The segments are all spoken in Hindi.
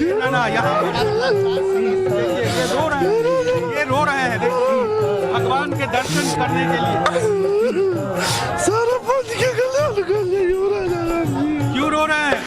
ना ना, यहाँ ये रो रहे हैं भगवान के दर्शन करने के लिए। सारा बंद के गले क्यों रो रहे हैं? क्यों रो रहे हैं?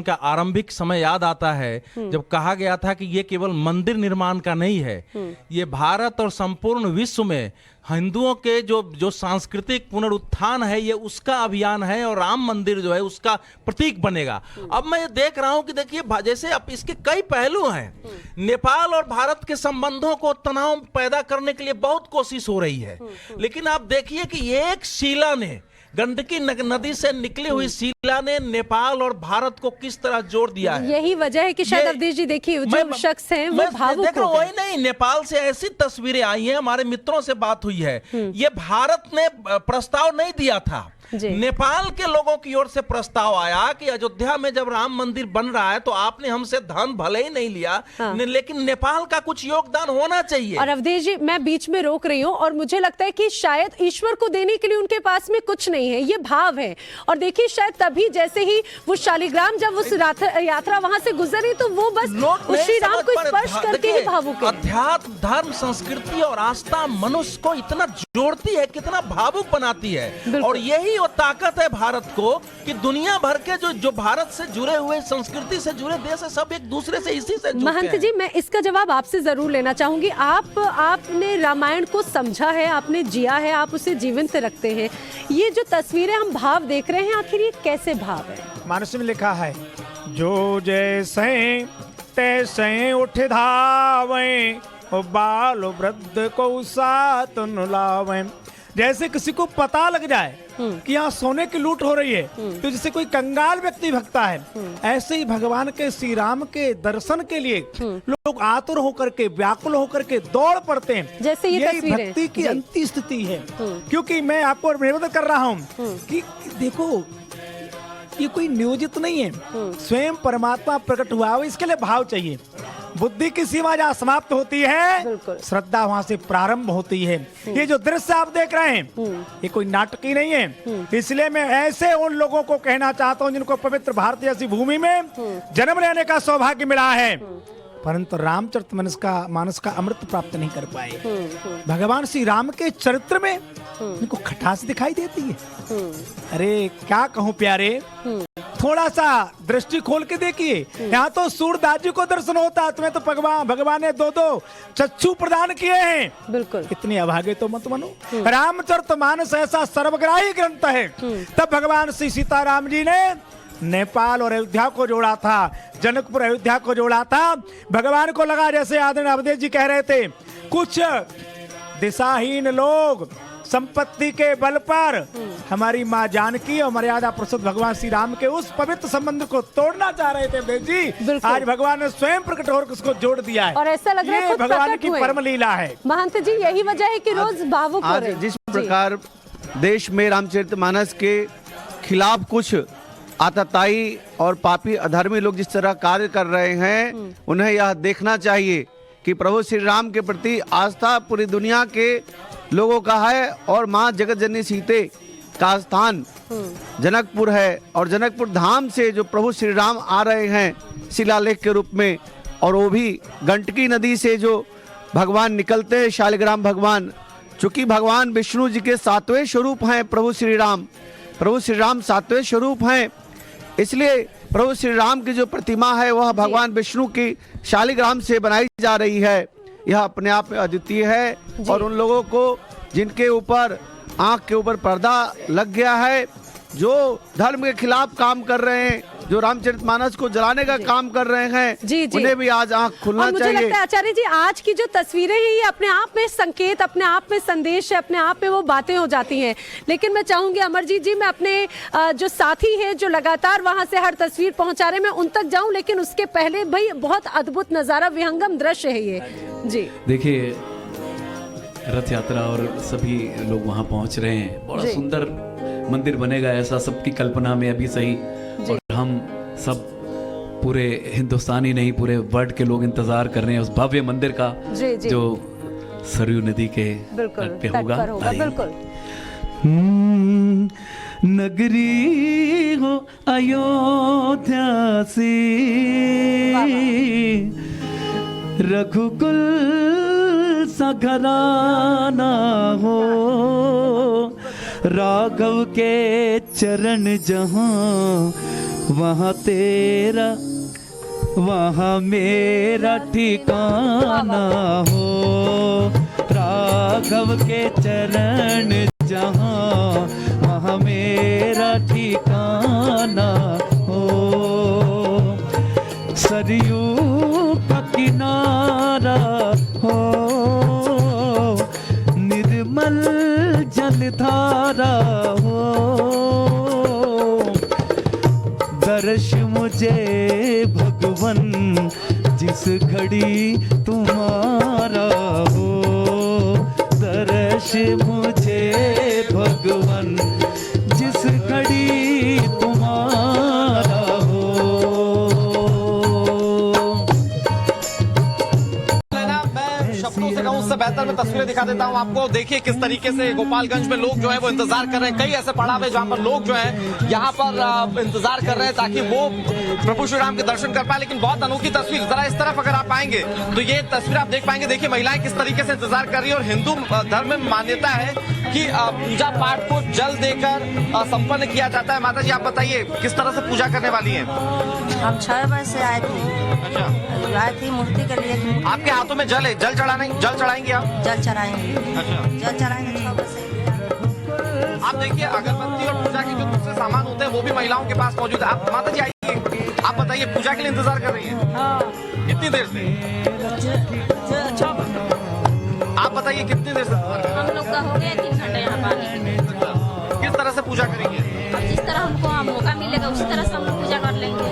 का आरंभिक समय याद आता है जब कहा गया था कि ये केवल मंदिर निर्माण का नहीं है, ये भारत और संपूर्ण विश्व में हिंदुओं के जो सांस्कृतिक पुनरुत्थान है, ये उसका अभियान है और राम मंदिर जो है उसका प्रतीक बनेगा। अब मैं ये देख रहा हूं कि देखिए जैसे अब इसके कई पहलू हैं। नेपाल और भारत के संबंधों को तनाव पैदा करने के लिए बहुत कोशिश हो रही है, लेकिन आप देखिए कि एक शिला ने, गंडकी नदी से निकली हुई शिला ने नेपाल और भारत को किस तरह जोड़ दिया है। यही वजह है कि शायद अवधेश जी देखिए जो शख्स हैं वो भावुक हो गए। वही नहीं, नेपाल से ऐसी तस्वीरें आई हैं, हमारे मित्रों से बात हुई है, ये भारत ने प्रस्ताव नहीं दिया था, नेपाल के लोगों की ओर से प्रस्ताव आया कि अयोध्या में जब राम मंदिर बन रहा है तो आपने हमसे धन भले ही नहीं लिया, लेकिन नेपाल का कुछ योगदान होना चाहिए। और अवधेश जी मैं बीच में रोक रही हूं और मुझे लगता है कि शायद ईश्वर को देने के लिए उनके पास में कुछ नहीं है, ये भाव है। और देखिए शायद तभी जैसे ही वो शालिग्राम जब उस यात्रा वहां से गुजरी तो वो बस श्री राम को स्पर्श करके ही भावुक है। अध्यात्म, धर्म, संस्कृति और आस्था मनुष्य को इतना जोड़ती है, कितना भावुक बनाती है, और यही वो ताकत है भारत को कि दुनिया भर के जो भारत से जुड़े हुए, संस्कृति से जुड़े देश है, सब एक दूसरे से इसी से जुड़ते हैं। महंत जी मैं इसका जवाब आपसे जरूर लेना चाहूंगी। आपने रामायण को समझा है, आपने जिया है, आप उसे जीवंत रखते हैं। ये जो तस्वीरें हम भाव देख रहे हैं, आखिर ये कैसे भाव है? मानस में लिखा है, जो जैसे तैसे उठ धावे, बाल वृद्ध को साथ नुलावे। जैसे किसी को पता लग जाए कि यहाँ सोने की लूट हो रही है तो जैसे कोई कंगाल व्यक्ति भगता है, ऐसे ही भगवान के श्री राम के दर्शन के लिए लोग आतुर होकर के, व्याकुल होकर के दौड़ पड़ते हैं। जैसे ये यही भक्ति की अंतिम स्थिति है। क्योंकि मैं आपको निवेदन कर रहा हूँ कि देखो ये कोई नियोजित नहीं है, स्वयं परमात्मा प्रकट हुआ, इसके लिए भाव चाहिए। बुद्धि की सीमा जहाँ समाप्त होती है, श्रद्धा वहाँ से प्रारंभ होती है। ये जो दृश्य आप देख रहे हैं ये कोई नाटक ही नहीं है। इसलिए मैं ऐसे उन लोगों को कहना चाहता हूँ जिनको पवित्र भारत जैसी भूमि में जन्म लेने का सौभाग्य मिला है, परंतु रामचरितमानस का अमृत प्राप्त नहीं कर पाए। भगवान श्री राम के चरित्र में इनको खटास दिखाई देती है। अरे क्या कहूँ प्यारे, थोड़ा सा दृष्टि खोल के देखिए, यहाँ तो सूरदास जी को दर्शन होता, तुम्हें तो भगवान ने दो चक्षु प्रदान किए हैं। बिल्कुल इतने अभागे तो मत बनो। रामचरितमानस ऐसा सर्वग्राही ग्रंथ है। तब भगवान श्री सीताराम जी ने नेपाल और अयोध्या को जोड़ा था, जनकपुर अयोध्या को जोड़ा था। भगवान को लगा, जैसे आदरणीय अवधेश जी कह रहे थे, कुछ दिशाहीन लोग संपत्ति के बल पर हमारी माँ जानकी और मर्यादा पुरुषोत्तम भगवान श्री राम के उस पवित्र संबंध को तोड़ना चाह रहे थे अवधेश जी। आज भगवान ने स्वयं प्रकट होकर उसको जोड़ दिया है और ऐसा लग रहा है ये भगवान की परम लीला है। महंत जी यही वजह है कि रोज भावुक हो रहे हैं। जिस प्रकार देश में रामचरितमानस के खिलाफ कुछ आतताई और पापी अधर्मी लोग जिस तरह कार्य कर रहे हैं, उन्हें यह देखना चाहिए कि प्रभु श्री राम के प्रति आस्था पूरी दुनिया के लोगों का है और माँ जगत जननी सीते का स्थान जनकपुर है, और जनकपुर धाम से जो प्रभु श्री राम आ रहे हैं शिलालेख के रूप में, और वो भी गंडकी नदी से जो भगवान निकलते हैं, शालिग्राम भगवान, चूंकि भगवान विष्णु जी के 7वें स्वरूप हैं प्रभु श्री राम 7वें स्वरूप हैं, इसलिए प्रभु श्री राम की जो प्रतिमा है वह भगवान विष्णु की शालिग्राम से बनाई जा रही है। यह अपने आप में अद्वितीय है, और उन लोगों को जिनके ऊपर आंख के ऊपर पर्दा लग गया है, जो धर्म के खिलाफ काम कर रहे हैं, जो रामचरितमानस को जलाने का काम कर रहे हैं, उन्हें भी आज आंख खुलना चाहिए। मुझे लगता है आचार्य जी आज की जो तस्वीरें हैं ये अपने आप में संकेत, अपने आप में संदेश है, अपने आप में वो बातें हो जाती हैं। लेकिन मैं चाहूंगी अमरजीत जी, मैं अपने जो साथी हैं जो लगातार वहां से हर तस्वीर पहुंचा रहे हैं, मैं उन तक जाऊं, लेकिन उसके पहले भाई बहुत अद्भुत नजारा, विहंगम दृश्य है ये जी। देखिए रथ यात्रा और सभी लोग वहाँ पहुँच रहे हैं, बड़ा सुंदर मंदिर बनेगा ऐसा सबकी कल्पना में अभी सही, और हम सब पूरे हिंदुस्तानी नहीं पूरे वर्ल्ड के लोग इंतजार कर रहे हैं उस भव्य मंदिर का जो सरयू नदी के तट पे होगा। बिल्कुल। नगरी हो अयोध्या सी, रघुकुल सा घराना हो, राघव के चरण जहाँ वहाँ तेरा वहाँ मेरा ठिकाना हो, राघव के चरण जहाँ वहाँ मेरा ठिकाना हो, सरयू का किनारा हो, निर्मल जलधारा हो, दर्श मुझे भगवन जिस घड़ी तुम्हारा हो, दर्श मुझे भगवन जिस घड़ी तुम्हारा हो। मैं शब्दों से कहूं उससे बेहतर मैं तस्वीरें दिखा देता हूं आपको। देखिए किस तरीके से गोपालगंज में लोग जो है वो इंतजार कर रहे हैं। कई ऐसे पड़ाव है जहां पर लोग जो है यहाँ पर इंतजार कर रहे हैं ताकि वो प्रभु श्री राम के दर्शन कर पाए। लेकिन बहुत अनोखी तस्वीर, जरा इस तरफ अगर आप आएंगे तो ये तस्वीर आप देख पाएंगे। देखिए महिलाएं किस तरीके से इंतजार कर रही है। और हिंदू धर्म में मान्यता है कि पूजा पाठ को जल देकर संपन्न किया जाता है। माता जी आप बताइए किस तरह से पूजा करने वाली है? हम 6 बजे से आए थे। अच्छा, आए थे मूर्ति के लिए। आपके हाथों में जल है, जल चढ़ाएंगे आप? जल चढ़ाएंगे। अच्छा, जल चढ़ाएंगे 6 बजे। आप देखिए अगरबत्ती और पूजा के जो दूसरे सामान होते हैं वो भी महिलाओं के पास मौजूद है। आप माता जी आइए, आप बताइए पूजा के लिए इंतजार कर रही हैं? हाँ। कितनी देर से? आप बताइए कितनी देर से इंतजार कर रही हम लोग का हो गया 3 घंटे यहाँ पानी। हैं? किस तरह से पूजा करेंगे? अब जिस तरह हमको मौका मिलेगा उसी तरह से हम लोग पूजा कर लेंगे।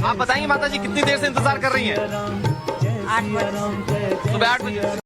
आप बताइए माता जी कितनी देर से इंतजार कर रही हैं? 8 बजे। सुबह 8 बजे।